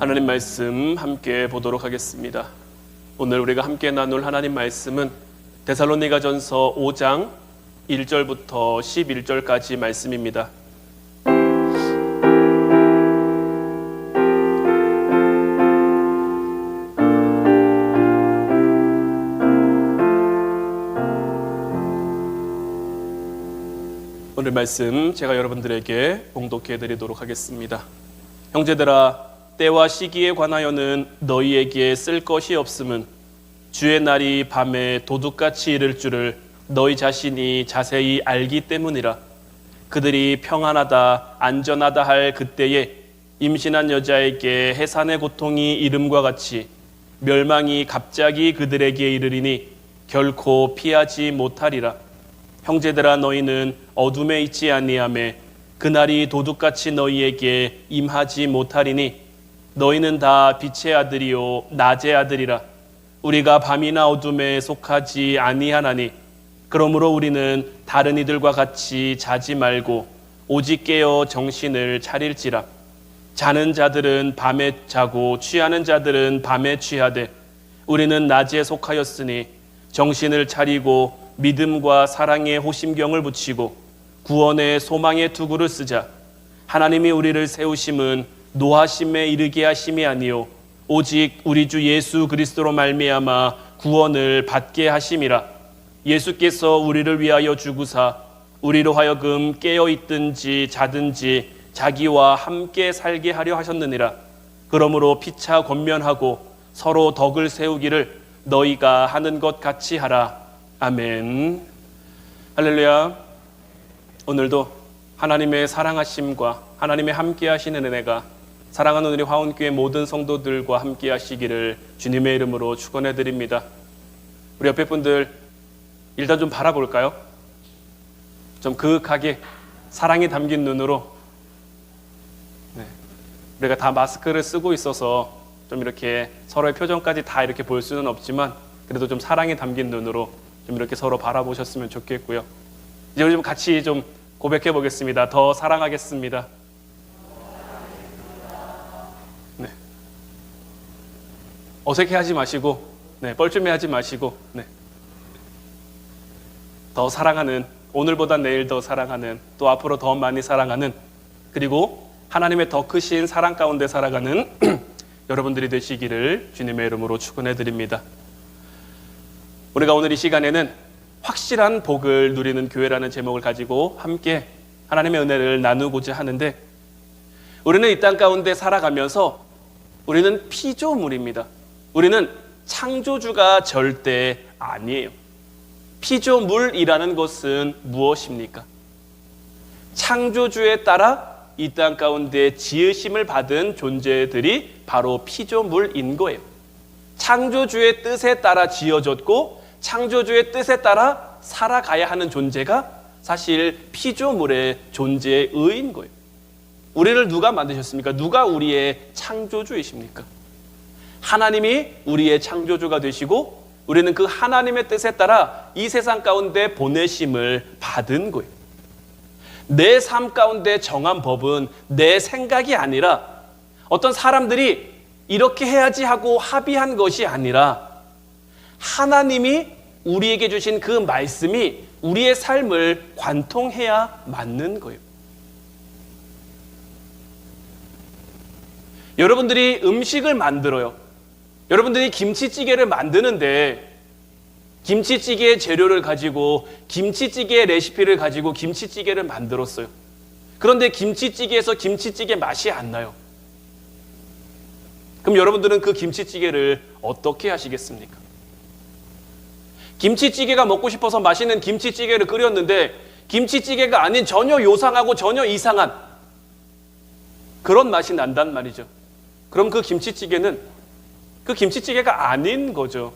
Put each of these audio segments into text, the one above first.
하나님 말씀 함께 보도록 하겠습니다. 오늘 우리가 함께 나눌 하나님 말씀은 데살로니가전서 5장 1절부터 11절까지 말씀입니다. 오늘 말씀 제가 여러분들에게 봉독해 드리도록 하겠습니다. 형제들아, 때와 시기에 관하여는 너희에게 쓸 것이 없음은 주의 날이 밤에 도둑같이 이를 줄을 너희 자신이 자세히 알기 때문이라. 그들이 평안하다 안전하다 할 그때에 임신한 여자에게 해산의 고통이 이름과 같이 멸망이 갑자기 그들에게 이르리니 결코 피하지 못하리라. 형제들아, 너희는 어둠에 있지 아니하매 그날이 도둑같이 너희에게 임하지 못하리니 너희는 다 빛의 아들이요 낮의 아들이라. 우리가 밤이나 어둠에 속하지 아니하나니 그러므로 우리는 다른 이들과 같이 자지 말고 오직 깨어 정신을 차릴지라. 자는 자들은 밤에 자고 취하는 자들은 밤에 취하되 우리는 낮에 속하였으니 정신을 차리고 믿음과 사랑의 호심경을 붙이고 구원의 소망의 투구를 쓰자. 하나님이 우리를 세우심은 노하심에 이르게 하심이 아니요 오직 우리 주 예수 그리스도로 말미암아 구원을 받게 하심이라. 예수께서 우리를 위하여 죽으사 우리로 하여금 깨어 있든지 자든지 자기와 함께 살게 하려 하셨느니라. 그러므로 피차 권면하고 서로 덕을 세우기를 너희가 하는 것 같이 하라. 아멘. 할렐루야. 오늘도 하나님의 사랑하심과 하나님의 함께 하시는 은혜가 사랑하는 우리 화원교회 모든 성도들과 함께 하시기를 주님의 이름으로 축원해 드립니다. 우리 옆에 분들 일단 좀 바라볼까요? 좀 그윽하게 사랑이 담긴 눈으로. 우리가 다 마스크를 쓰고 있어서 좀 이렇게 서로의 표정까지 다 이렇게 볼 수는 없지만 그래도 좀 사랑이 담긴 눈으로 좀 이렇게 서로 바라보셨으면 좋겠고요. 이제 우리 좀 같이 좀 고백해 보겠습니다. 더 사랑하겠습니다. 네. 어색해하지 마시고, 뻘쭘해하지 마시고, 더 사랑하는, 오늘보다 내일 더 사랑하는, 또 앞으로 더 많이 사랑하는, 그리고 하나님의 더 크신 사랑 가운데 살아가는 여러분들이 되시기를 주님의 이름으로 축원해 드립니다. 우리가 오늘 이 시간에는 확실한 복을 누리는 교회라는 제목을 가지고 함께 하나님의 은혜를 나누고자 하는데, 우리는 이 땅 가운데 살아가면서 우리는 피조물입니다. 우리는 창조주가 절대 아니에요. 피조물이라는 것은 무엇입니까? 창조주에 따라 이 땅 가운데 지으심을 받은 존재들이 바로 피조물인 거예요. 창조주의 뜻에 따라 지어졌고 창조주의 뜻에 따라 살아가야 하는 존재가 사실 피조물의 존재의인 거예요. 우리를 누가 만드셨습니까? 누가 우리의 창조주이십니까? 하나님이 우리의 창조주가 되시고 우리는 그 하나님의 뜻에 따라 이 세상 가운데 보내심을 받은 거예요. 내 삶 가운데 정한 법은 내 생각이 아니라 어떤 사람들이 이렇게 해야지 하고 합의한 것이 아니라 하나님이 우리에게 주신 그 말씀이 우리의 삶을 관통해야 맞는 거예요. 여러분들이 음식을 만들어요. 여러분들이 김치찌개를 만드는데 김치찌개의 재료를 가지고 김치찌개의 레시피를 가지고 김치찌개를 만들었어요. 그런데 김치찌개에서 김치찌개 맛이 안 나요. 그럼 여러분들은 그 김치찌개를 어떻게 하시겠습니까? 김치찌개가 먹고 싶어서 맛있는 김치찌개를 끓였는데 김치찌개가 아닌 전혀 요상하고 전혀 이상한 그런 맛이 난단 말이죠. 그럼 그 김치찌개는 그 김치찌개가 아닌 거죠.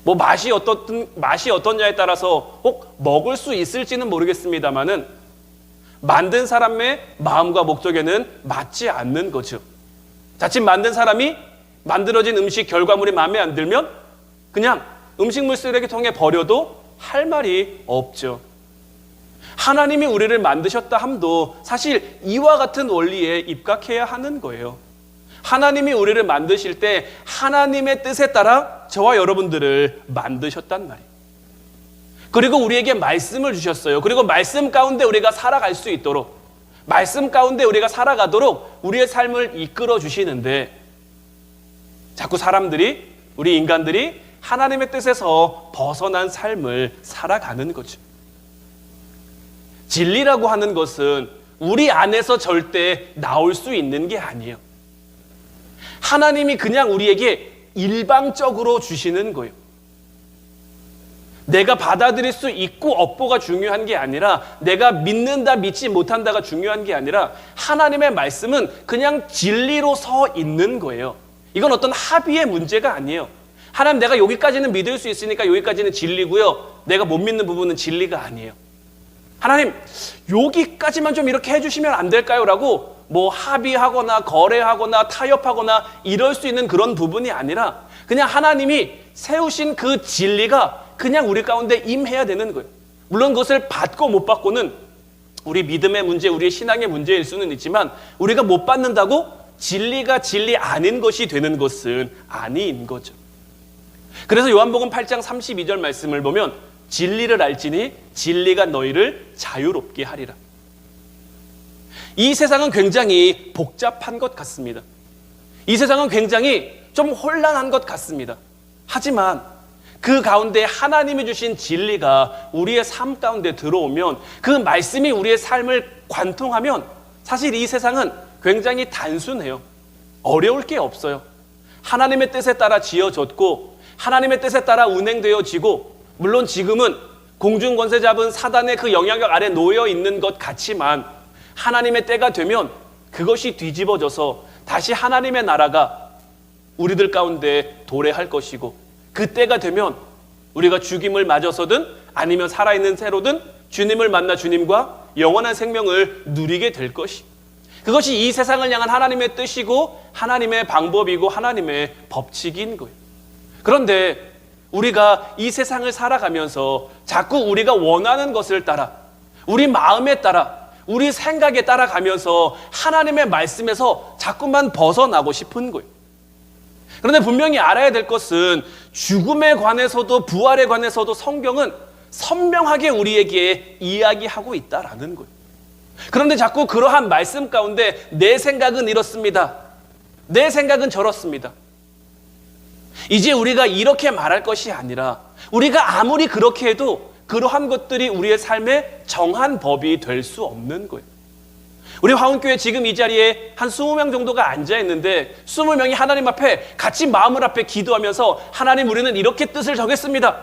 뭐 맛이 어떻냐에 따라서 혹 먹을 수 있을지는 모르겠습니다만은 만든 사람의 마음과 목적에는 맞지 않는 거죠. 자칫 만든 사람이 만들어진 음식 결과물이 마음에 안 들면 그냥 음식물 쓰레기통에 버려도 할 말이 없죠. 하나님이 우리를 만드셨다 함도 사실 이와 같은 원리에 입각해야 하는 거예요. 하나님이 우리를 만드실 때 하나님의 뜻에 따라 저와 여러분들을 만드셨단 말이에요. 그리고 우리에게 말씀을 주셨어요. 그리고 말씀 가운데 우리가 살아갈 수 있도록, 말씀 가운데 우리가 살아가도록 우리의 삶을 이끌어 주시는데, 자꾸 사람들이, 우리 인간들이 하나님의 뜻에서 벗어난 삶을 살아가는 거죠. 진리라고 하는 것은 우리 안에서 절대 나올 수 있는 게 아니에요. 하나님이 그냥 우리에게 일방적으로 주시는 거예요. 내가 받아들일 수 있고 없고가 중요한 게 아니라, 내가 믿는다 믿지 못한다가 중요한 게 아니라, 하나님의 말씀은 그냥 진리로 서 있는 거예요. 이건 어떤 합의의 문제가 아니에요. 하나님, 내가 여기까지는 믿을 수 있으니까 여기까지는 진리고요, 내가 못 믿는 부분은 진리가 아니에요. 하나님, 여기까지만 좀 이렇게 해주시면 안 될까요? 라고 뭐 합의하거나 거래하거나 타협하거나 이럴 수 있는 그런 부분이 아니라, 그냥 하나님이 세우신 그 진리가 그냥 우리 가운데 임해야 되는 거예요. 물론 그것을 받고 못 받고는 우리 믿음의 문제, 우리의 신앙의 문제일 수는 있지만, 우리가 못 받는다고 진리가 진리 아닌 것이 되는 것은 아닌 거죠. 그래서 요한복음 8장 32절 말씀을 보면, 진리를 알지니 진리가 너희를 자유롭게 하리라. 이 세상은 굉장히 복잡한 것 같습니다. 이 세상은 굉장히 좀 혼란한 것 같습니다. 하지만 그 가운데 하나님이 주신 진리가 우리의 삶 가운데 들어오면, 그 말씀이 우리의 삶을 관통하면, 사실 이 세상은 굉장히 단순해요. 어려울 게 없어요. 하나님의 뜻에 따라 지어졌고, 하나님의 뜻에 따라 운행되어지고, 물론 지금은 공중 권세 잡은 사단의 그 영향력 아래 놓여 있는 것 같지만, 하나님의 때가 되면 그것이 뒤집어져서 다시 하나님의 나라가 우리들 가운데 도래할 것이고, 그 때가 되면 우리가 죽임을 맞아서든 아니면 살아있는 새로든 주님을 만나 주님과 영원한 생명을 누리게 될 것이, 그것이 이 세상을 향한 하나님의 뜻이고 하나님의 방법이고 하나님의 법칙인 거예요. 그런데 우리가 이 세상을 살아가면서 자꾸 우리가 원하는 것을 따라, 우리 마음에 따라, 우리 생각에 따라가면서 하나님의 말씀에서 자꾸만 벗어나고 싶은 거예요. 그런데 분명히 알아야 될 것은, 죽음에 관해서도 부활에 관해서도 성경은 선명하게 우리에게 이야기하고 있다라는 거예요. 그런데 자꾸 그러한 말씀 가운데 내 생각은 이렇습니다, 내 생각은 저렇습니다, 이제 우리가 이렇게 말할 것이 아니라, 우리가 아무리 그렇게 해도 그러한 것들이 우리의 삶의 정한 법이 될 수 없는 거예요. 우리 화운교회 지금 이 자리에 한 20명 정도가 앉아있는데, 20명이 하나님 앞에 같이 마음을 앞에 기도하면서, 하나님, 우리는 이렇게 뜻을 정했습니다,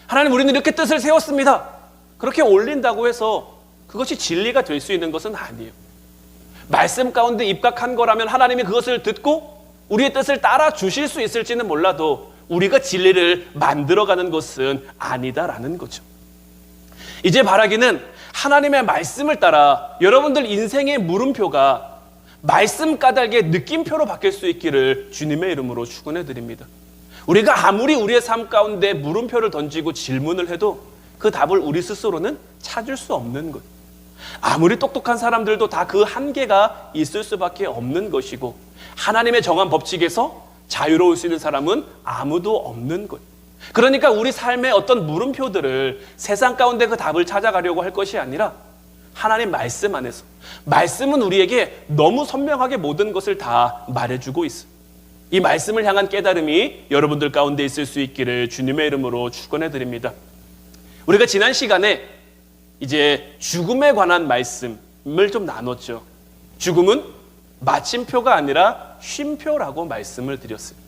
하나님, 우리는 이렇게 뜻을 세웠습니다, 그렇게 올린다고 해서 그것이 진리가 될 수 있는 것은 아니에요. 말씀 가운데 입각한 거라면 하나님이 그것을 듣고 우리의 뜻을 따라 주실 수 있을지는 몰라도, 우리가 진리를 만들어가는 것은 아니다라는 거죠. 이제 바라기는 하나님의 말씀을 따라 여러분들 인생의 물음표가 말씀 까닭의 느낌표로 바뀔 수 있기를 주님의 이름으로 축원해 드립니다. 우리가 아무리 우리의 삶 가운데 물음표를 던지고 질문을 해도 그 답을 우리 스스로는 찾을 수 없는 것. 아무리 똑똑한 사람들도 다 그 한계가 있을 수밖에 없는 것이고, 하나님의 정한 법칙에서 자유로울 수 있는 사람은 아무도 없는 것. 그러니까 우리 삶의 어떤 물음표들을 세상 가운데 그 답을 찾아가려고 할 것이 아니라, 하나님 말씀 안에서, 말씀은 우리에게 너무 선명하게 모든 것을 다 말해주고 있어요. 이 말씀을 향한 깨달음이 여러분들 가운데 있을 수 있기를 주님의 이름으로 축원해 드립니다. 우리가 지난 시간에 이제 죽음에 관한 말씀을 좀 나눴죠. 죽음은 마침표가 아니라 쉼표라고 말씀을 드렸어요.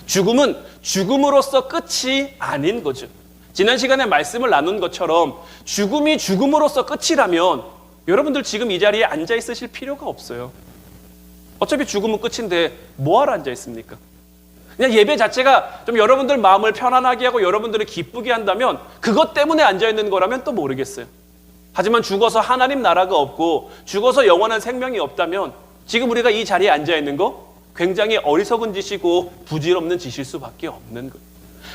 죽음은 죽음으로써 끝이 아닌 거죠. 지난 시간에 말씀을 나눈 것처럼 죽음이 죽음으로써 끝이라면 여러분들 지금 이 자리에 앉아 있으실 필요가 없어요. 어차피 죽음은 끝인데 뭐하러 앉아 있습니까? 그냥 예배 자체가 좀 여러분들 마음을 편안하게 하고 여러분들을 기쁘게 한다면, 그것 때문에 앉아 있는 거라면 또 모르겠어요. 하지만 죽어서 하나님 나라가 없고 죽어서 영원한 생명이 없다면 지금 우리가 이 자리에 앉아 있는 거 굉장히 어리석은 짓이고 부질없는 짓일 수밖에 없는 거예요.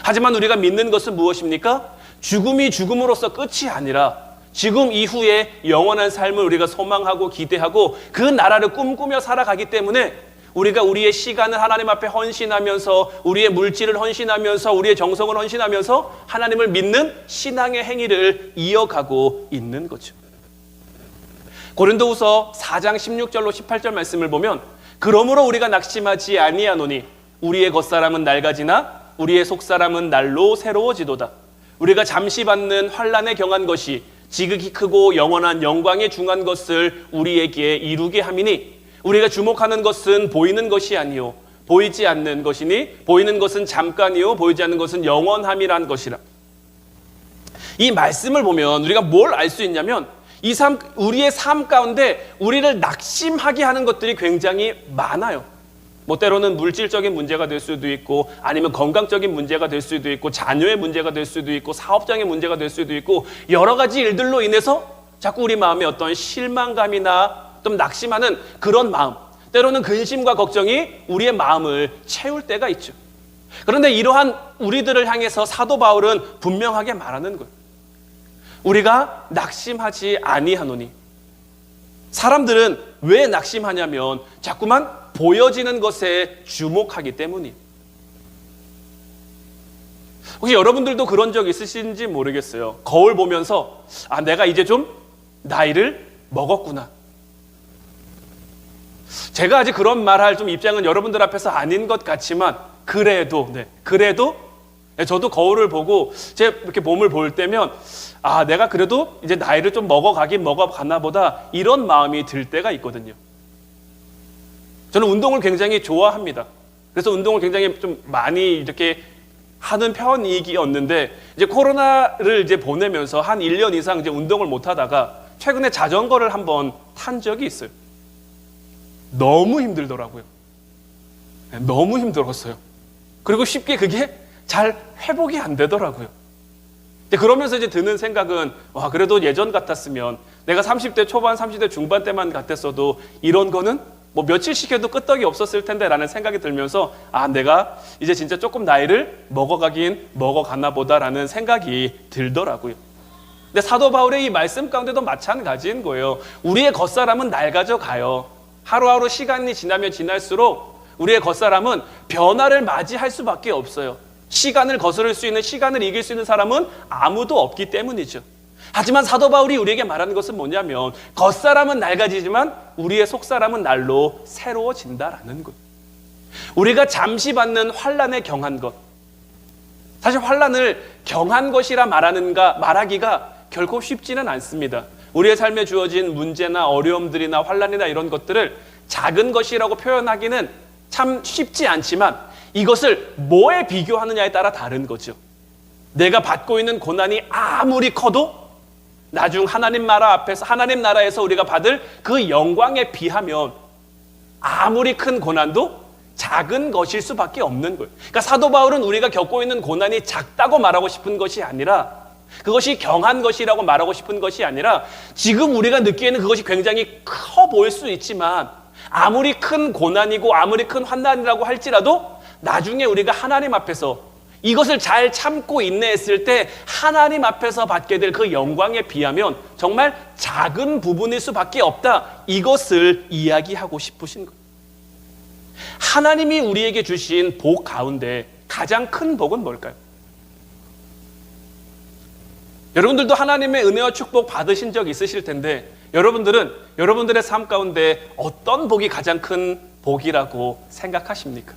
하지만 우리가 믿는 것은 무엇입니까? 죽음이 죽음으로써 끝이 아니라 지금 이후에 영원한 삶을 우리가 소망하고 기대하고 그 나라를 꿈꾸며 살아가기 때문에 우리가 우리의 시간을 하나님 앞에 헌신하면서 우리의 물질을 헌신하면서 우리의 정성을 헌신하면서 하나님을 믿는 신앙의 행위를 이어가고 있는 거죠. 고린도후서 4장 16절로 18절 말씀을 보면 그러므로 우리가 낙심하지 아니하노니 우리의 겉사람은 낡아지나 우리의 속사람은 날로 새로워지도다. 우리가 잠시 받는 환난에 경한 것이 지극히 크고 영원한 영광에 중한 것을 우리에게 이루게 함이니 우리가 주목하는 것은 보이는 것이 아니요 보이지 않는 것이니 보이는 것은 잠깐이요 보이지 않는 것은 영원함이란 것이라. 이 말씀을 보면 우리가 뭘 알 수 있냐면 우리의 삶 가운데 우리를 낙심하게 하는 것들이 굉장히 많아요. 뭐 때로는 물질적인 문제가 될 수도 있고 아니면 건강적인 문제가 될 수도 있고 자녀의 문제가 될 수도 있고 사업장의 문제가 될 수도 있고 여러 가지 일들로 인해서 자꾸 우리 마음에 어떤 실망감이나 좀 낙심하는 그런 마음, 때로는 근심과 걱정이 우리의 마음을 채울 때가 있죠. 그런데 이러한 우리들을 향해서 사도 바울은 분명하게 말하는 거예요. 우리가 낙심하지 아니하노니. 사람들은 왜 낙심하냐면 자꾸만 보여지는 것에 주목하기 때문이에요. 혹시 여러분들도 그런 적 있으신지 모르겠어요. 거울 보면서 내가 이제 좀 나이를 먹었구나. 제가 아직 그런 말할 좀 입장은 여러분들 앞에서 아닌 것 같지만 그래도 저도 거울을 보고 제 이렇게 몸을 볼 때면 내가 그래도 이제 나이를 좀 먹어가나 보다 이런 마음이 들 때가 있거든요. 저는 운동을 굉장히 좋아합니다. 그래서 운동을 굉장히 좀 많이 이렇게 하는 편이었는데 이제 코로나를 이제 보내면서 한 1년 이상 이제 운동을 못 하다가 최근에 자전거를 한번 탄 적이 있어요. 너무 힘들더라고요. 너무 힘들었어요. 그리고 쉽게 그게 잘 회복이 안 되더라고요. 그러면서 이제 드는 생각은 그래도 예전 같았으면 내가 30대 초반 30대 중반 때만 같았어도 이런 거는 뭐 며칠씩 해도 끄떡이 없었을 텐데 라는 생각이 들면서 내가 이제 진짜 조금 나이를 먹어가나 보다라는 생각이 들더라고요. 근데 사도 바울의 이 말씀 가운데도 마찬가지인 거예요. 우리의 겉사람은 낡아져 가요. 하루하루 시간이 지나면 지날수록 우리의 겉사람은 변화를 맞이할 수밖에 없어요. 시간을 거스를 수 있는, 시간을 이길 수 있는 사람은 아무도 없기 때문이죠. 하지만 사도 바울이 우리에게 말하는 것은 뭐냐면 겉사람은 낡아지지만 우리의 속사람은 날로 새로워진다라는 것. 우리가 잠시 받는 환난에 경한 것. 사실 환난을 경한 것이라 말하기가 결코 쉽지는 않습니다. 우리의 삶에 주어진 문제나 어려움들이나 환난이나 이런 것들을 작은 것이라고 표현하기는 참 쉽지 않지만 이것을 뭐에 비교하느냐에 따라 다른 거죠. 내가 받고 있는 고난이 아무리 커도 나중 하나님 나라에서 우리가 받을 그 영광에 비하면 아무리 큰 고난도 작은 것일 수밖에 없는 거예요. 그러니까 사도 바울은 우리가 겪고 있는 고난이 작다고 말하고 싶은 것이 아니라 그것이 경한 것이라고 말하고 싶은 것이 아니라 지금 우리가 느끼는 그것이 굉장히 커 보일 수 있지만 아무리 큰 고난이고 아무리 큰 환난이라고 할지라도 나중에 우리가 하나님 앞에서 이것을 잘 참고 인내했을 때 하나님 앞에서 받게 될 그 영광에 비하면 정말 작은 부분일 수밖에 없다. 이것을 이야기하고 싶으신 거예요. 하나님이 우리에게 주신 복 가운데 가장 큰 복은 뭘까요? 여러분들도 하나님의 은혜와 축복 받으신 적 있으실 텐데 여러분들은 여러분들의 삶 가운데 어떤 복이 가장 큰 복이라고 생각하십니까?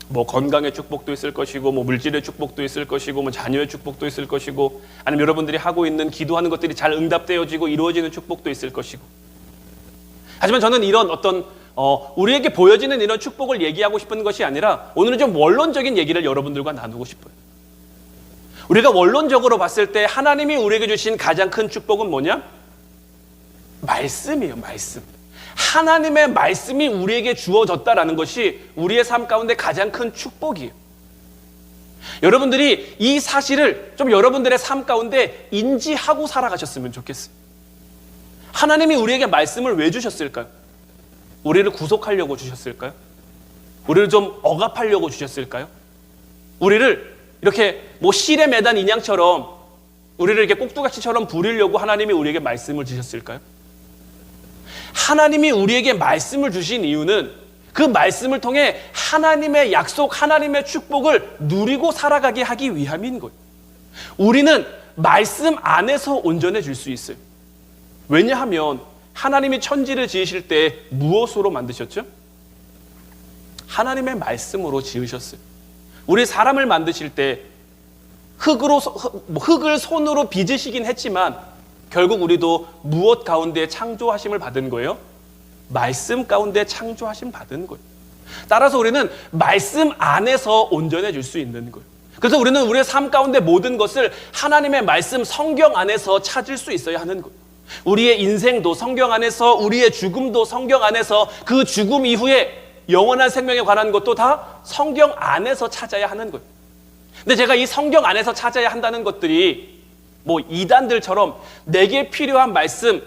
뭐 건강의 축복도 있을 것이고 뭐 물질의 축복도 있을 것이고 뭐 자녀의 축복도 있을 것이고 아니면 여러분들이 하고 있는 기도하는 것들이 잘 응답되어지고 이루어지는 축복도 있을 것이고 하지만 저는 이런 어떤 우리에게 보여지는 이런 축복을 얘기하고 싶은 것이 아니라 오늘은 좀 원론적인 얘기를 여러분들과 나누고 싶어요. 우리가 원론적으로 봤을 때 하나님이 우리에게 주신 가장 큰 축복은 뭐냐? 말씀이에요. 말씀. 하나님의 말씀이 우리에게 주어졌다라는 것이 우리의 삶 가운데 가장 큰 축복이에요. 여러분들이 이 사실을 좀 여러분들의 삶 가운데 인지하고 살아가셨으면 좋겠어요. 하나님이 우리에게 말씀을 왜 주셨을까요? 우리를 구속하려고 주셨을까요? 우리를 좀 억압하려고 주셨을까요? 우리를 이렇게 뭐 실에 매단 인양처럼 우리를 이렇게 꼭두각시처럼 부리려고 하나님이 우리에게 말씀을 주셨을까요? 하나님이 우리에게 말씀을 주신 이유는 그 말씀을 통해 하나님의 약속, 하나님의 축복을 누리고 살아가게 하기 위함인 거예요. 우리는 말씀 안에서 온전해질 수 있어요. 왜냐하면 하나님이 천지를 지으실 때 무엇으로 만드셨죠? 하나님의 말씀으로 지으셨어요. 우리 사람을 만드실 때 흙을 손으로 빚으시긴 했지만 결국 우리도 무엇 가운데 창조하심을 받은 거예요? 말씀 가운데 창조하심 받은 거예요. 따라서 우리는 말씀 안에서 온전해질 수 있는 거예요. 그래서 우리는 우리의 삶 가운데 모든 것을 하나님의 말씀, 성경 안에서 찾을 수 있어야 하는 거예요. 우리의 인생도 성경 안에서, 우리의 죽음도 성경 안에서, 그 죽음 이후에 영원한 생명에 관한 것도 다 성경 안에서 찾아야 하는 거예요. 근데 제가 이 성경 안에서 찾아야 한다는 것들이 뭐 이단들처럼 내게 필요한 말씀,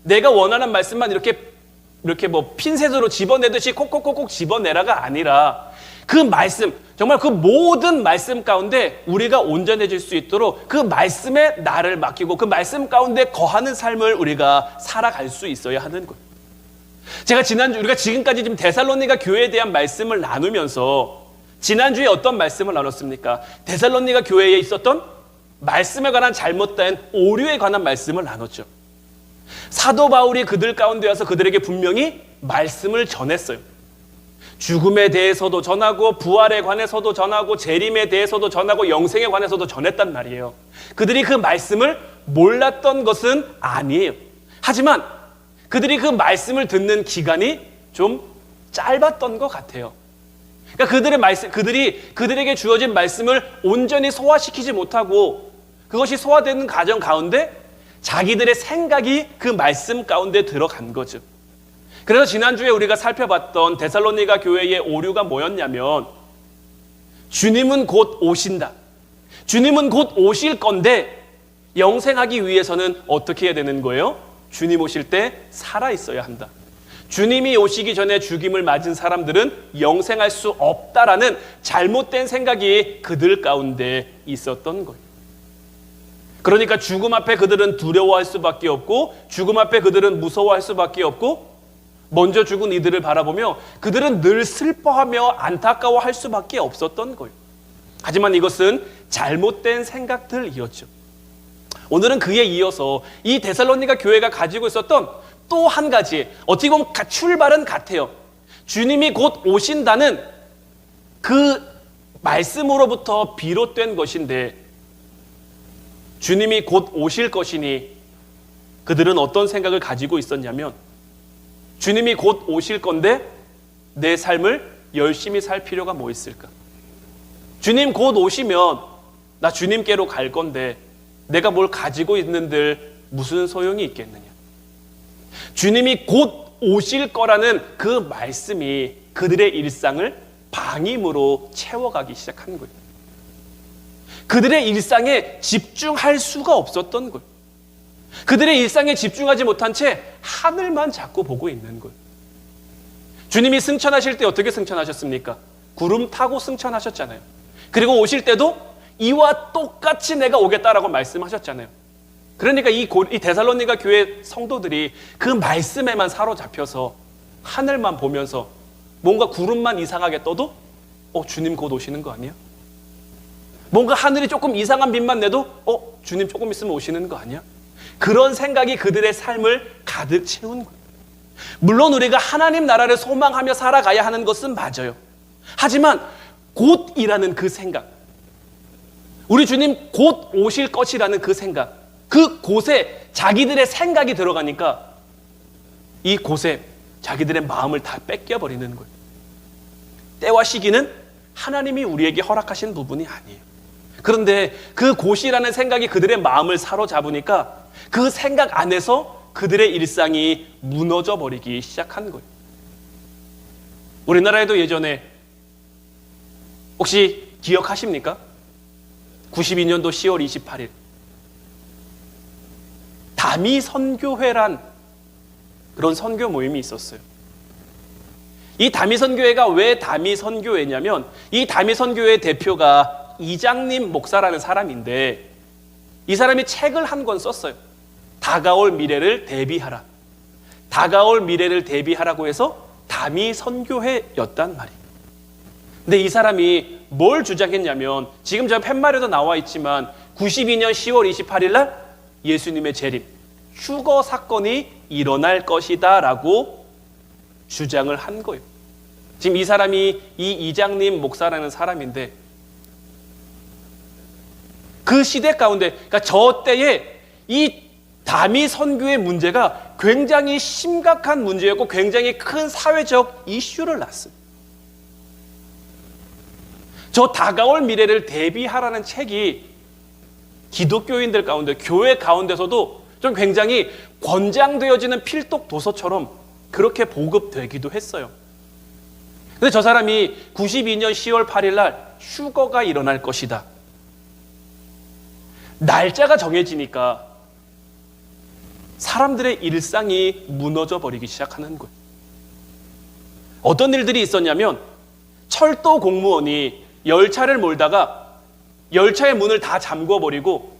내가 원하는 말씀만 이렇게 뭐 핀셋으로 집어내듯이 콕콕콕콕 집어내라가 아니라 그 말씀, 정말 그 모든 말씀 가운데 우리가 온전해질 수 있도록 그 말씀에 나를 맡기고 그 말씀 가운데 거하는 삶을 우리가 살아갈 수 있어야 하는 거예요. 제가 우리가 지금까지 지금 데살로니가 교회에 대한 말씀을 나누면서 지난주에 어떤 말씀을 나눴습니까? 데살로니가 교회에 있었던 말씀에 관한 잘못된 오류에 관한 말씀을 나눴죠. 사도 바울이 그들 가운데 와서 그들에게 분명히 말씀을 전했어요. 죽음에 대해서도 전하고 부활에 관해서도 전하고 재림에 대해서도 전하고 영생에 관해서도 전했단 말이에요. 그들이 그 말씀을 몰랐던 것은 아니에요. 하지만 그들이 그 말씀을 듣는 기간이 좀 짧았던 것 같아요. 그러니까 그들에게 주어진 말씀을 온전히 소화시키지 못하고 그것이 소화되는 과정 가운데 자기들의 생각이 그 말씀 가운데 들어간 거죠. 그래서 지난주에 우리가 살펴봤던 데살로니가 교회의 오류가 뭐였냐면 주님은 곧 오신다. 주님은 곧 오실 건데 영생하기 위해서는 어떻게 해야 되는 거예요? 주님 오실 때 살아 있어야 한다. 주님이 오시기 전에 죽임을 맞은 사람들은 영생할 수 없다라는 잘못된 생각이 그들 가운데 있었던 거예요. 그러니까 죽음 앞에 그들은 두려워할 수밖에 없고 죽음 앞에 그들은 무서워할 수밖에 없고 먼저 죽은 이들을 바라보며 그들은 늘 슬퍼하며 안타까워할 수밖에 없었던 거예요. 하지만 이것은 잘못된 생각들이었죠. 오늘은 그에 이어서 이 데살로니가 교회가 가지고 있었던 또 한 가지, 어떻게 보면 출발은 같아요. 주님이 곧 오신다는 그 말씀으로부터 비롯된 것인데 주님이 곧 오실 것이니 그들은 어떤 생각을 가지고 있었냐면 주님이 곧 오실 건데 내 삶을 열심히 살 필요가 뭐 있을까? 주님 곧 오시면 나 주님께로 갈 건데 내가 뭘 가지고 있는들 무슨 소용이 있겠느냐? 주님이 곧 오실 거라는 그 말씀이 그들의 일상을 방임으로 채워가기 시작한 거예요. 그들의 일상에 집중할 수가 없었던 거예요. 그들의 일상에 집중하지 못한 채 하늘만 자꾸 보고 있는 거예요. 주님이 승천하실 때 어떻게 승천하셨습니까? 구름 타고 승천하셨잖아요. 그리고 오실 때도 이와 똑같이 내가 오겠다라고 말씀하셨잖아요. 그러니까 이 데살로니가 교회 성도들이 그 말씀에만 사로잡혀서 하늘만 보면서 뭔가 구름만 이상하게 떠도 주님 곧 오시는 거 아니야? 뭔가 하늘이 조금 이상한 빛만 내도 주님 조금 있으면 오시는 거 아니야? 그런 생각이 그들의 삶을 가득 채운 거예요. 물론 우리가 하나님 나라를 소망하며 살아가야 하는 것은 맞아요. 하지만 곧이라는 그 생각, 우리 주님 곧 오실 것이라는 그 생각, 그 곳에 자기들의 생각이 들어가니까 이 곳에 자기들의 마음을 다 뺏겨버리는 거예요. 때와 시기는 하나님이 우리에게 허락하신 부분이 아니에요. 그런데 그 곳이라는 생각이 그들의 마음을 사로잡으니까 그 생각 안에서 그들의 일상이 무너져 버리기 시작한 거예요. 우리나라에도 예전에 혹시 기억하십니까? 92년도 10월 28일 다미 선교회란 그런 선교 모임이 있었어요. 이 다미 선교회가 왜 다미 선교회냐면 이 다미 선교회 대표가 이장님 목사라는 사람인데 이 사람이 책을 한 권 썼어요. 다가올 미래를 대비하라. 다가올 미래를 대비하라고 해서 담이 선교회였단 말이에요. 근데 이 사람이 뭘 주장했냐면 지금 저 팻말에도 나와 있지만 92년 10월 28일 날 예수님의 재림, 휴거 사건이 일어날 것이다 라고 주장을 한 거예요. 지금 이 사람이 이 이장님 목사라는 사람인데 그 시대 가운데, 그러니까 저 때에 이 담이 선교의 문제가 굉장히 심각한 문제였고 굉장히 큰 사회적 이슈를 낳습니다. 저 다가올 미래를 대비하라는 책이 기독교인들 가운데, 교회 가운데서도 좀 굉장히 권장되어지는 필독 도서처럼 그렇게 보급되기도 했어요. 근데 저 사람이 92년 10월 8일 날 휴거가 일어날 것이다. 날짜가 정해지니까 사람들의 일상이 무너져 버리기 시작하는 거예요. 어떤 일들이 있었냐면 철도 공무원이 열차를 몰다가 열차의 문을 다 잠궈버리고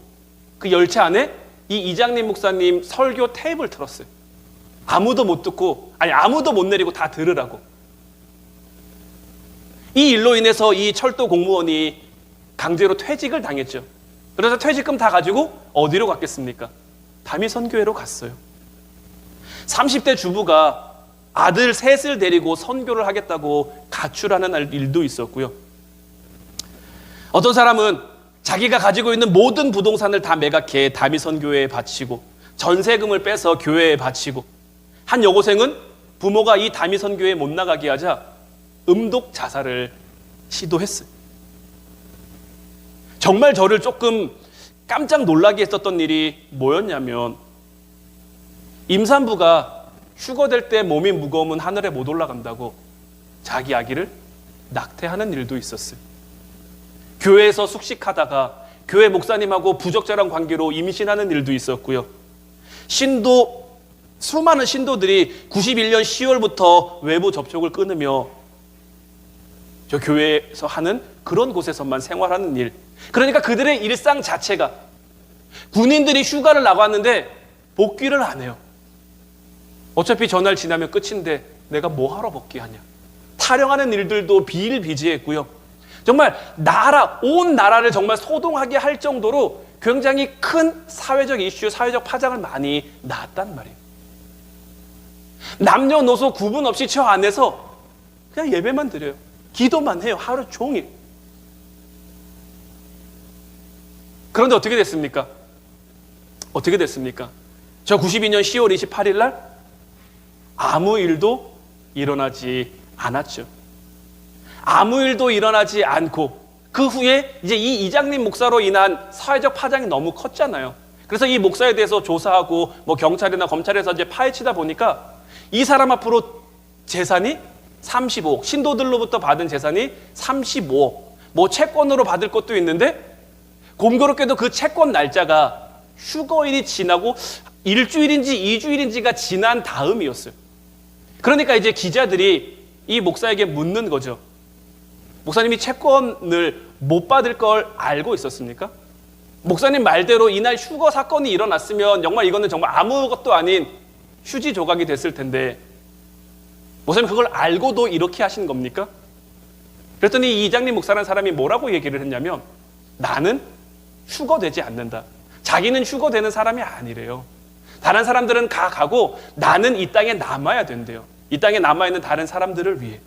그 열차 안에 이 이장님 목사님 설교 테이프를 틀었어요. 아무도 못 듣고, 아무도 못 내리고 다 들으라고. 이 일로 인해서 이 철도 공무원이 강제로 퇴직을 당했죠. 그래서 퇴직금 다 가지고 어디로 갔겠습니까? 담이 선교회로 갔어요. 30대 주부가 아들 셋을 데리고 선교를 하겠다고 가출하는 일도 있었고요. 어떤 사람은 자기가 가지고 있는 모든 부동산을 다 매각해 담이 선교회에 바치고 전세금을 빼서 교회에 바치고, 한 여고생은 부모가 이 담이 선교회에 못 나가게 하자 음독 자살을 시도했어요. 정말 저를 조금 깜짝 놀라게 했었던 일이 뭐였냐면, 임산부가 휴거될 때 몸이 무거우면 하늘에 못 올라간다고 자기 아기를 낙태하는 일도 있었어요. 교회에서 숙식하다가 교회 목사님하고 부적절한 관계로 임신하는 일도 있었고요. 수많은 신도들이 91년 10월부터 외부 접촉을 끊으며 저 교회에서 하는 그런 곳에서만 생활하는 일. 그러니까 그들의 일상 자체가, 군인들이 휴가를 나갔는데 복귀를 안 해요. 어차피 전날 지나면 끝인데 내가 뭐 하러 복귀하냐. 타령하는 일들도 비일비재했고요. 정말 온 나라를 정말 소동하게 할 정도로 굉장히 큰 사회적 이슈, 사회적 파장을 많이 낳았단 말이에요. 남녀노소 구분 없이 저 안에서 그냥 예배만 드려요. 기도만 해요. 하루 종일. 그런데 어떻게 됐습니까? 저 92년 10월 28일 날 아무 일도 일어나지 않았죠. 아무 일도 일어나지 않고 그 후에 이제 이 이장님 목사로 인한 사회적 파장이 너무 컸잖아요. 그래서 이 목사에 대해서 조사하고 뭐 경찰이나 검찰에서 이제 파헤치다 보니까 이 사람 앞으로 재산이 35억, 신도들로부터 받은 재산이 35억, 뭐 채권으로 받을 것도 있는데 공교롭게도 그 채권 날짜가 휴거일이 지나고 일주일인지 2주일인지가 지난 다음이었어요. 그러니까 이제 기자들이 이 목사에게 묻는 거죠. 목사님이 채권을 못 받을 걸 알고 있었습니까? 목사님 말대로 이날 휴거 사건이 일어났으면 정말 이거는 정말 아무것도 아닌 휴지 조각이 됐을 텐데 목사님 그걸 알고도 이렇게 하신 겁니까? 그랬더니 이 이장님 목사라는 사람이 뭐라고 얘기를 했냐면, 나는 휴거되지 않는다. 자기는 휴거되는 사람이 아니래요. 다른 사람들은 가고 나는 이 땅에 남아야 된대요. 이 땅에 남아있는 다른 사람들을 위해.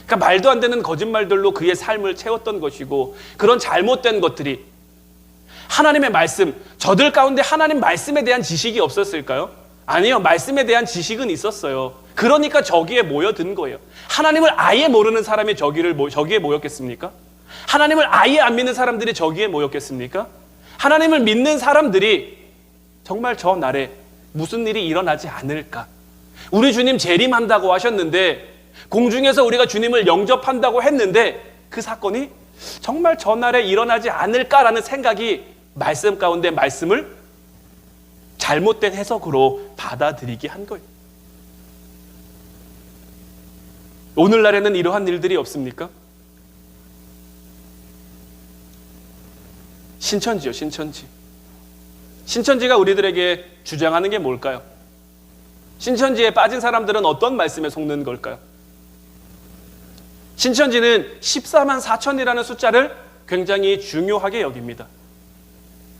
그러니까 말도 안 되는 거짓말들로 그의 삶을 채웠던 것이고, 그런 잘못된 것들이 하나님의 말씀, 저들 가운데 하나님 말씀에 대한 지식이 없었을까요? 아니요. 말씀에 대한 지식은 있었어요. 그러니까 저기에 모여든 거예요. 하나님을 아예 모르는 사람이 저기에 모였겠습니까? 하나님을 아예 안 믿는 사람들이 저기에 모였겠습니까? 하나님을 믿는 사람들이 정말 저 날에 무슨 일이 일어나지 않을까? 우리 주님 재림한다고 하셨는데, 공중에서 우리가 주님을 영접한다고 했는데 그 사건이 정말 전날에 일어나지 않을까라는 생각이 말씀 가운데 말씀을 잘못된 해석으로 받아들이게 한 거예요. 오늘날에는 이러한 일들이 없습니까? 신천지요, 신천지. 신천지가 우리들에게 주장하는 게 뭘까요? 신천지에 빠진 사람들은 어떤 말씀에 속는 걸까요? 신천지는 14만 4천이라는 숫자를 굉장히 중요하게 여깁니다.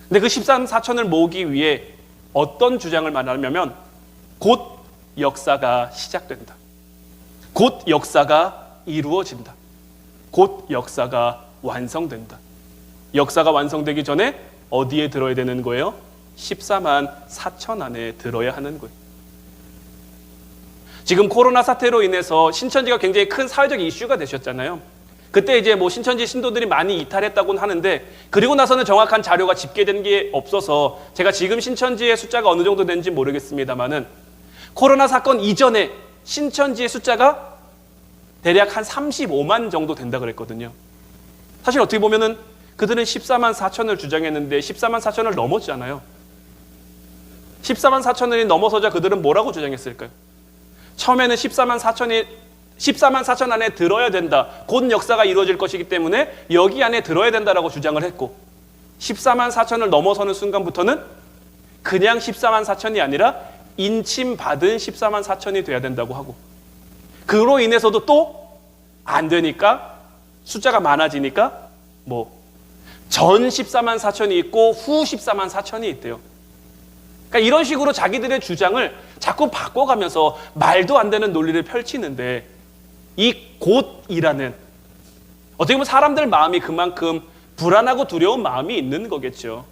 근데 그 14만 4천을 모으기 위해 어떤 주장을 말하냐면 곧 역사가 시작된다. 곧 역사가 이루어진다. 곧 역사가 완성된다. 역사가 완성되기 전에 어디에 들어야 되는 거예요? 14만 4천 안에 들어야 하는 거예요. 지금 코로나 사태로 인해서 신천지가 굉장히 큰 사회적 이슈가 되셨잖아요. 그때 이제 뭐 신천지 신도들이 많이 이탈했다고는 하는데, 그리고 나서는 정확한 자료가 집계된 게 없어서 제가 지금 신천지의 숫자가 어느 정도 되는지 모르겠습니다만은, 코로나 사건 이전에 신천지의 숫자가 대략 한 35만 정도 된다 그랬거든요. 사실 어떻게 보면은 그들은 14만 4천을 주장했는데 14만 4천을 넘었잖아요. 14만 4천을 넘어서자 그들은 뭐라고 주장했을까요? 처음에는 14만 4천 안에 들어야 된다. 곧 역사가 이루어질 것이기 때문에 여기 안에 들어야 된다라고 주장을 했고, 14만 4천을 넘어서는 순간부터는 그냥 14만 4천이 아니라 인침받은 14만 4천이 돼야 된다고 하고, 그로 인해서도 또 안 되니까 숫자가 많아지니까 전 14만 4천이 있고 후 14만 4천이 있대요. 그러니까 이런 식으로 자기들의 주장을 자꾸 바꿔가면서 말도 안 되는 논리를 펼치는데, 이 곧이라는, 어떻게 보면 사람들 마음이 그만큼 불안하고 두려운 마음이 있는 거겠죠.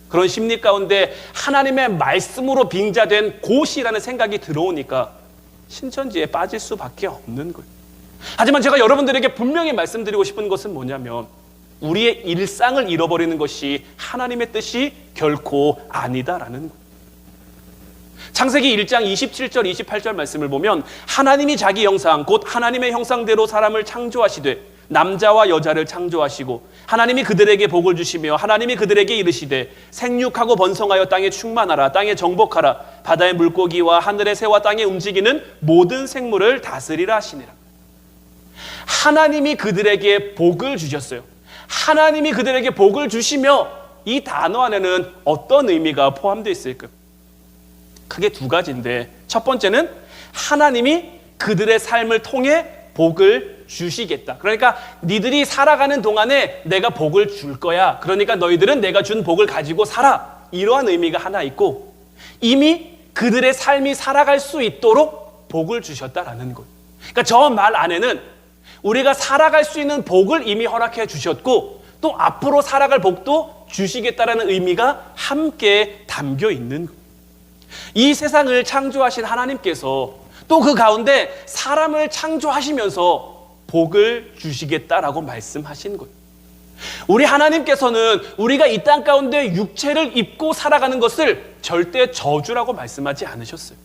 그런 심리 가운데 하나님의 말씀으로 빙자된 곧이라는 생각이 들어오니까 신천지에 빠질 수밖에 없는 거예요. 하지만 제가 여러분들에게 분명히 말씀드리고 싶은 것은 뭐냐면, 우리의 일상을 잃어버리는 것이 하나님의 뜻이 결코 아니다라는 거예요. 창세기 1장 27절 28절 말씀을 보면, 하나님이 자기 형상 곧 하나님의 형상대로 사람을 창조하시되 남자와 여자를 창조하시고 하나님이 그들에게 복을 주시며 하나님이 그들에게 이르시되 생육하고 번성하여 땅에 충만하라. 땅에 정복하라. 바다의 물고기와 하늘의 새와 땅에 움직이는 모든 생물을 다스리라 하시니라. 하나님이 그들에게 복을 주셨어요. 하나님이 그들에게 복을 주시며, 이 단어 안에는 어떤 의미가 포함되어 있을까요? 크게 두 가지인데, 첫 번째는 하나님이 그들의 삶을 통해 복을 주시겠다. 그러니까 니들이 살아가는 동안에 내가 복을 줄 거야. 그러니까 너희들은 내가 준 복을 가지고 살아. 이러한 의미가 하나 있고, 이미 그들의 삶이 살아갈 수 있도록 복을 주셨다라는 것. 그러니까 저 말 안에는 우리가 살아갈 수 있는 복을 이미 허락해 주셨고, 또 앞으로 살아갈 복도 주시겠다라는 의미가 함께 담겨 있는 거예요. 이 세상을 창조하신 하나님께서 또 그 가운데 사람을 창조하시면서 복을 주시겠다라고 말씀하신 거예요. 우리 하나님께서는 우리가 이 땅 가운데 육체를 입고 살아가는 것을 절대 저주라고 말씀하지 않으셨어요.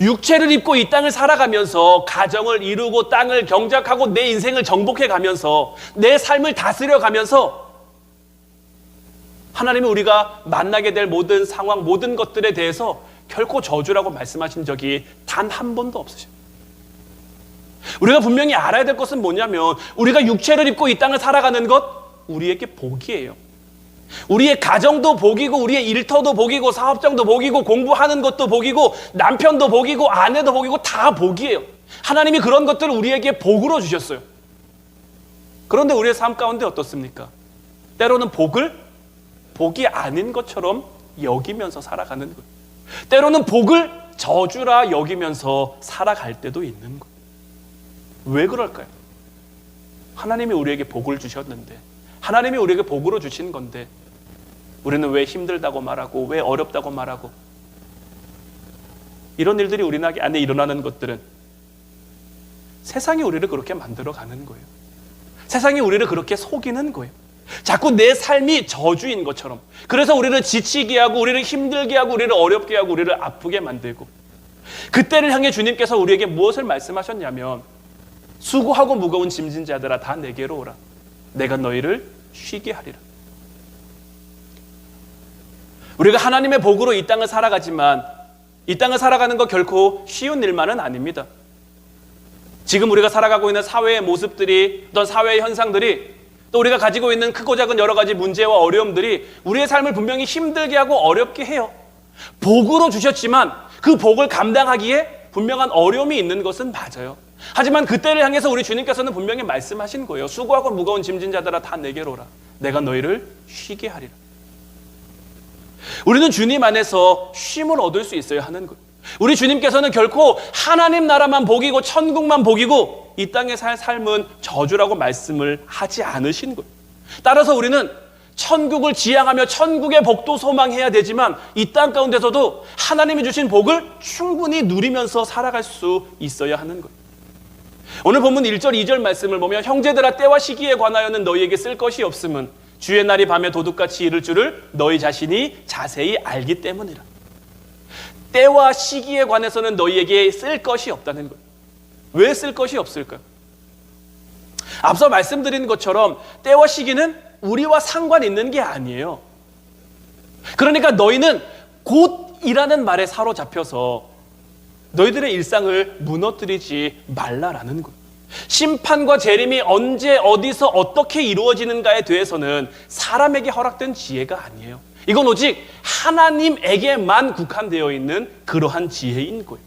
육체를 입고 이 땅을 살아가면서 가정을 이루고 땅을 경작하고 내 인생을 정복해 가면서 내 삶을 다스려 가면서 하나님은 우리가 만나게 될 모든 상황, 모든 것들에 대해서 결코 저주라고 말씀하신 적이 단 한 번도 없으십니다. 우리가 분명히 알아야 될 것은 뭐냐면, 우리가 육체를 입고 이 땅을 살아가는 것, 우리에게 복이에요. 우리의 가정도 복이고, 우리의 일터도 복이고, 사업장도 복이고, 공부하는 것도 복이고, 남편도 복이고, 아내도 복이고, 다 복이에요. 하나님이 그런 것들을 우리에게 복으로 주셨어요. 그런데 우리의 삶 가운데 어떻습니까? 때로는 복을 복이 아닌 것처럼 여기면서 살아가는 거예요. 때로는 복을 저주라 여기면서 살아갈 때도 있는 거예요. 왜 그럴까요? 하나님이 우리에게 복을 주셨는데, 하나님이 우리에게 복으로 주신 건데, 우리는 왜 힘들다고 말하고, 왜 어렵다고 말하고, 이런 일들이 우리 안에 일어나는 것들은 세상이 우리를 그렇게 만들어가는 거예요. 세상이 우리를 그렇게 속이는 거예요. 자꾸 내 삶이 저주인 것처럼. 그래서 우리를 지치게 하고, 우리를 힘들게 하고, 우리를 어렵게 하고, 우리를 아프게 만들고, 그때를 향해 주님께서 우리에게 무엇을 말씀하셨냐면, 수고하고 무거운 짐진 자들아 다 내게로 오라. 내가 너희를 쉬게 하리라. 우리가 하나님의 복으로 이 땅을 살아가지만, 이 땅을 살아가는 거 결코 쉬운 일만은 아닙니다. 지금 우리가 살아가고 있는 사회의 모습들이, 어떤 사회의 현상들이, 또 우리가 가지고 있는 크고 작은 여러 가지 문제와 어려움들이 우리의 삶을 분명히 힘들게 하고 어렵게 해요. 복으로 주셨지만 그 복을 감당하기에 분명한 어려움이 있는 것은 맞아요. 하지만 그때를 향해서 우리 주님께서는 분명히 말씀하신 거예요. 수고하고 무거운 짐진 자들아 다 내게로 오라. 내가 너희를 쉬게 하리라. 우리는 주님 안에서 쉼을 얻을 수 있어야 하는 거예요. 우리 주님께서는 결코 하나님 나라만 복이고 천국만 복이고 이 땅에 살 삶은 저주라고 말씀을 하지 않으신 거예요. 따라서 우리는 천국을 지향하며 천국의 복도 소망해야 되지만 이 땅 가운데서도 하나님이 주신 복을 충분히 누리면서 살아갈 수 있어야 하는 거예요. 오늘 본문 1절 2절 말씀을 보면 형제들아 때와 시기에 관하여는 너희에게 쓸 것이 없음은 주의 날이 밤에 도둑같이 이를 줄을 너희 자신이 자세히 알기 때문이라. 때와 시기에 관해서는 너희에게 쓸 것이 없다는 거예요. 왜 쓸 것이 없을까요? 앞서 말씀드린 것처럼 때와 시기는 우리와 상관 있는 게 아니에요. 그러니까 너희는 곧이라는 말에 사로잡혀서 너희들의 일상을 무너뜨리지 말라라는 거예요. 심판과 재림이 언제 어디서 어떻게 이루어지는가에 대해서는 사람에게 허락된 지혜가 아니에요. 이건 오직 하나님에게만 국한되어 있는 그러한 지혜인 거예요.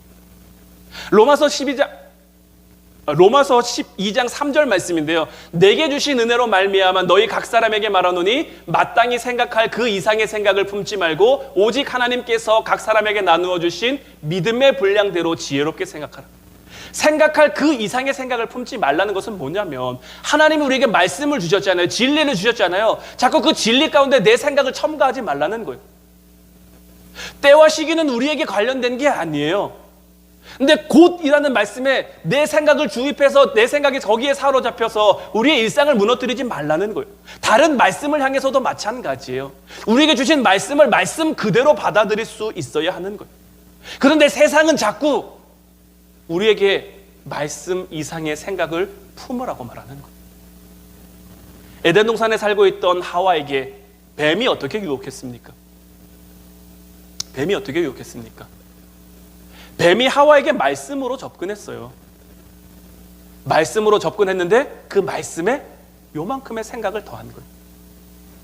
로마서 12장 3절 말씀인데요. 내게 주신 은혜로 말미암아 너희 각 사람에게 말하노니 마땅히 생각할 그 이상의 생각을 품지 말고 오직 하나님께서 각 사람에게 나누어 주신 믿음의 분량대로 지혜롭게 생각하라. 생각할 그 이상의 생각을 품지 말라는 것은 뭐냐면 하나님이 우리에게 말씀을 주셨잖아요. 진리를 주셨잖아요. 자꾸 그 진리 가운데 내 생각을 첨가하지 말라는 거예요. 때와 시기는 우리에게 관련된 게 아니에요. 근데 곧이라는 말씀에 내 생각을 주입해서 내 생각이 거기에 사로잡혀서 우리의 일상을 무너뜨리지 말라는 거예요. 다른 말씀을 향해서도 마찬가지예요. 우리에게 주신 말씀을 말씀 그대로 받아들일 수 있어야 하는 거예요. 그런데 세상은 자꾸 우리에게 말씀 이상의 생각을 품으라고 말하는 거예요. 에덴 동산에 살고 있던 하와에게 뱀이 어떻게 유혹했습니까? 뱀이 어떻게 유혹했습니까? 뱀이 하와에게 말씀으로 접근했어요. 말씀으로 접근했는데 그 말씀에 요만큼의 생각을 더한 거예요.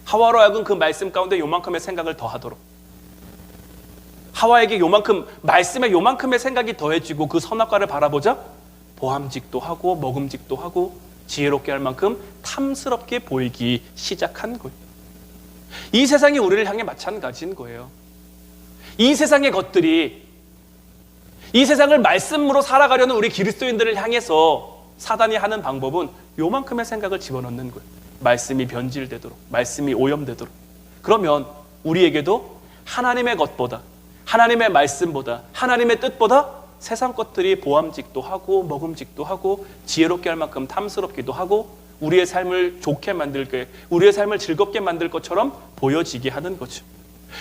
하와로 하여금 그 말씀 가운데 요만큼의 생각을 더하도록. 하와에게 요만큼, 말씀에 요만큼의 생각이 더해지고 그 선악과를 바라보자 보암직도 하고 먹음직도 하고 지혜롭게 할 만큼 탐스럽게 보이기 시작한 거예요. 이 세상이 우리를 향해 마찬가지인 거예요. 이 세상의 것들이 이 세상을 말씀으로 살아가려는 우리 그리스도인들을 향해서 사단이 하는 방법은 요만큼의 생각을 집어넣는 거예요. 말씀이 변질되도록, 말씀이 오염되도록. 그러면 우리에게도 하나님의 것보다, 하나님의 말씀보다, 하나님의 뜻보다 세상 것들이 보암직도 하고 먹음직도 하고 지혜롭게 할 만큼 탐스럽기도 하고 우리의 삶을 좋게 만들게, 우리의 삶을 즐겁게 만들 것처럼 보여지게 하는 거죠.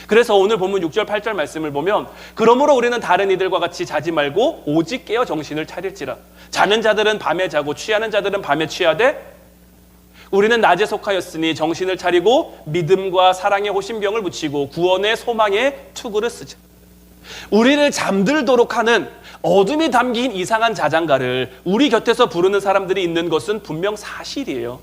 그래서 오늘 본문 6절 8절 말씀을 보면 그러므로 우리는 다른 이들과 같이 자지 말고 오직 깨어 정신을 차릴지라. 자는 자들은 밤에 자고 취하는 자들은 밤에 취하되 우리는 낮에 속하였으니 정신을 차리고 믿음과 사랑의 호심병을 붙이고 구원의 소망의 투구를 쓰자. 우리를 잠들도록 하는 어둠이 담긴 이상한 자장가를 우리 곁에서 부르는 사람들이 있는 것은 분명 사실이에요.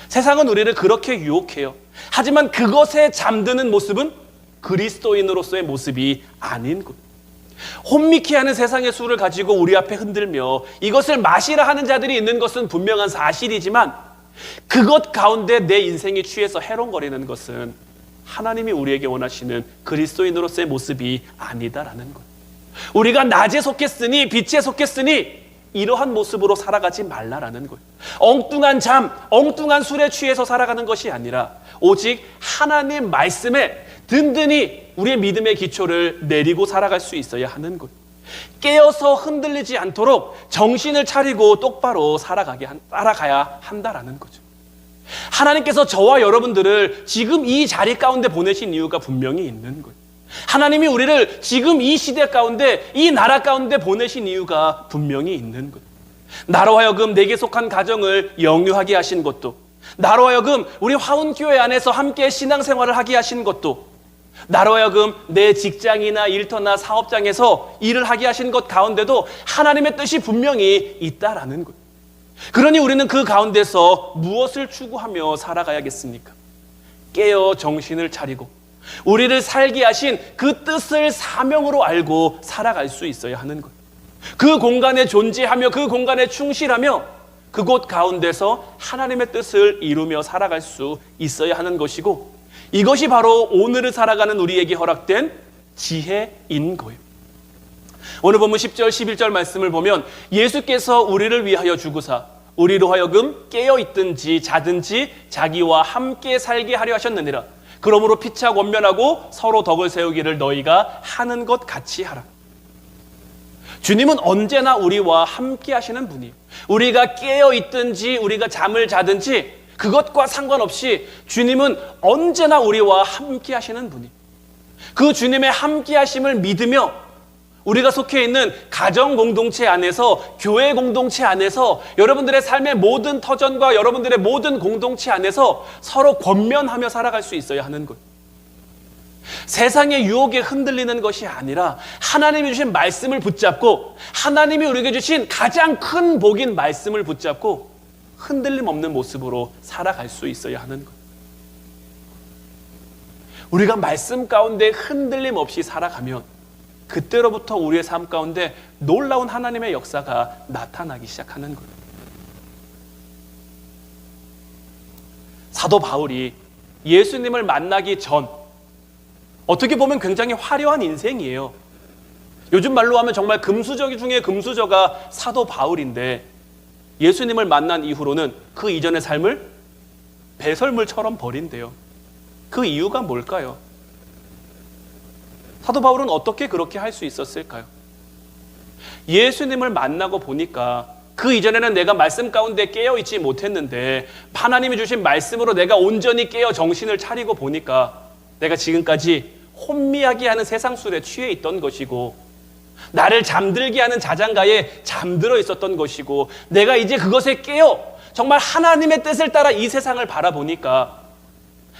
세상은 우리를 그렇게 유혹해요. 하지만 그것에 잠드는 모습은 그리스도인으로서의 모습이 아닌 것. 혼미케 하는 세상의 술을 가지고 우리 앞에 흔들며 이것을 마시라 하는 자들이 있는 것은 분명한 사실이지만 그것 가운데 내 인생이 취해서 해롱거리는 것은 하나님이 우리에게 원하시는 그리스도인으로서의 모습이 아니다라는 것. 우리가 낮에 속했으니 빛에 속했으니 이러한 모습으로 살아가지 말라라는 거예요. 엉뚱한 잠, 엉뚱한 술에 취해서 살아가는 것이 아니라 오직 하나님 말씀에 든든히 우리의 믿음의 기초를 내리고 살아갈 수 있어야 하는 것. 깨어서 흔들리지 않도록 정신을 차리고 똑바로 살아가야 한다라는 거죠. 하나님께서 저와 여러분들을 지금 이 자리 가운데 보내신 이유가 분명히 있는 거예요. 하나님이 우리를 지금 이 시대 가운데, 이 나라 가운데 보내신 이유가 분명히 있는 거예요. 나로 하여금 내게 속한 가정을 영유하게 하신 것도, 나로 하여금 우리 화운교회 안에서 함께 신앙생활을 하게 하신 것도, 나로 하여금 내 직장이나 일터나 사업장에서 일을 하게 하신 것 가운데도 하나님의 뜻이 분명히 있다라는 거예요. 그러니 우리는 그 가운데서 무엇을 추구하며 살아가야겠습니까? 깨어 정신을 차리고 우리를 살게 하신 그 뜻을 사명으로 알고 살아갈 수 있어야 하는 거예요. 그 공간에 존재하며 그 공간에 충실하며 그곳 가운데서 하나님의 뜻을 이루며 살아갈 수 있어야 하는 것이고, 이것이 바로 오늘을 살아가는 우리에게 허락된 지혜인 거예요. 오늘 본문 10절 11절 말씀을 보면 예수께서 우리를 위하여 죽으사 우리로 하여금 깨어있든지 자든지 자기와 함께 살게 하려 하셨느니라. 그러므로 피차 권면하고 서로 덕을 세우기를 너희가 하는 것 같이 하라. 주님은 언제나 우리와 함께 하시는 분이에요. 우리가 깨어있든지 우리가 잠을 자든지 그것과 상관없이 주님은 언제나 우리와 함께 하시는 분이에요. 그 주님의 함께 하심을 믿으며 우리가 속해 있는 가정 공동체 안에서, 교회 공동체 안에서, 여러분들의 삶의 모든 터전과 여러분들의 모든 공동체 안에서 서로 권면하며 살아갈 수 있어야 하는 거예요. 세상의 유혹에 흔들리는 것이 아니라 하나님이 주신 말씀을 붙잡고, 하나님이 우리에게 주신 가장 큰 복인 말씀을 붙잡고 흔들림 없는 모습으로 살아갈 수 있어야 하는 거예요. 우리가 말씀 가운데 흔들림 없이 살아가면 그때로부터 우리의 삶 가운데 놀라운 하나님의 역사가 나타나기 시작하는 거예요. 사도 바울이 예수님을 만나기 전, 어떻게 보면 굉장히 화려한 인생이에요. 요즘 말로 하면 정말 금수저 중에 금수저가 사도 바울인데, 예수님을 만난 이후로는 그 이전의 삶을 배설물처럼 버린대요. 그 이유가 뭘까요? 사도 바울은 어떻게 그렇게 할 수 있었을까요? 예수님을 만나고 보니까 그 이전에는 내가 말씀 가운데 깨어있지 못했는데 하나님이 주신 말씀으로 내가 온전히 깨어 정신을 차리고 보니까 내가 지금까지 혼미하게 하는 세상 술에 취해 있던 것이고, 나를 잠들게 하는 자장가에 잠들어 있었던 것이고, 내가 이제 그것에 깨어 정말 하나님의 뜻을 따라 이 세상을 바라보니까,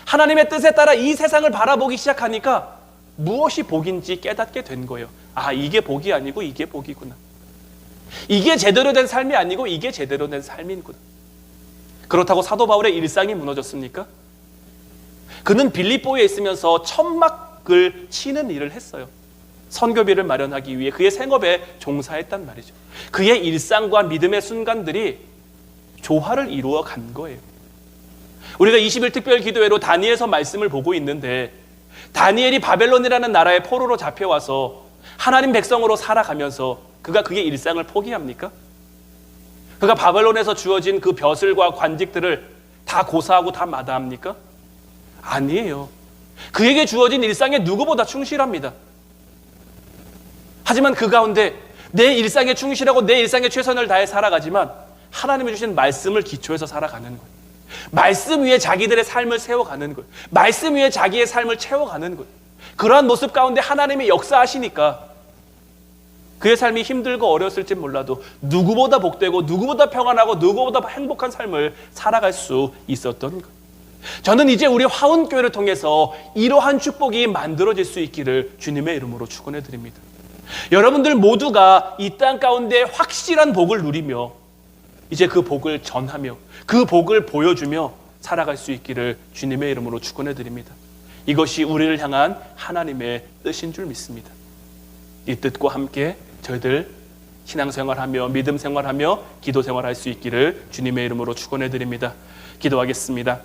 하나님의 뜻에 따라 이 세상을 바라보기 시작하니까 무엇이 복인지 깨닫게 된 거예요. 아, 이게 복이 아니고 이게 복이구나. 이게 제대로 된 삶이 아니고 이게 제대로 된 삶이구나. 그렇다고 사도 바울의 일상이 무너졌습니까? 그는 빌립보에 있으면서 천막을 치는 일을 했어요. 선교비를 마련하기 위해 그의 생업에 종사했단 말이죠. 그의 일상과 믿음의 순간들이 조화를 이루어 간 거예요. 우리가 20일 특별 기도회로 다니엘서 말씀을 보고 있는데, 다니엘이 바벨론이라는 나라의 포로로 잡혀와서 하나님 백성으로 살아가면서 그가 그의 일상을 포기합니까? 그가 바벨론에서 주어진 그 벼슬과 관직들을 다 고사하고 다 마다합니까? 아니에요. 그에게 주어진 일상에 누구보다 충실합니다. 하지만 그 가운데 내 일상에 충실하고 내 일상에 최선을 다해 살아가지만 하나님이 주신 말씀을 기초해서 살아가는 거예요. 말씀 위에 자기들의 삶을 세워가는 거예요. 말씀 위에 자기의 삶을 채워가는 거예요. 그러한 모습 가운데 하나님이 역사하시니까 그의 삶이 힘들고 어려웠을지 몰라도 누구보다 복되고 누구보다 평안하고 누구보다 행복한 삶을 살아갈 수 있었던 거예요. 저는 이제 우리 화운교회를 통해서 이러한 축복이 만들어질 수 있기를 주님의 이름으로 축원해 드립니다. 여러분들 모두가 이 땅 가운데 확실한 복을 누리며 이제 그 복을 전하며 그 복을 보여주며 살아갈 수 있기를 주님의 이름으로 축원해 드립니다. 이것이 우리를 향한 하나님의 뜻인 줄 믿습니다. 이 뜻과 함께 저희들 신앙생활하며 믿음 생활하며 기도 생활할 수 있기를 주님의 이름으로 축원해 드립니다. 기도하겠습니다.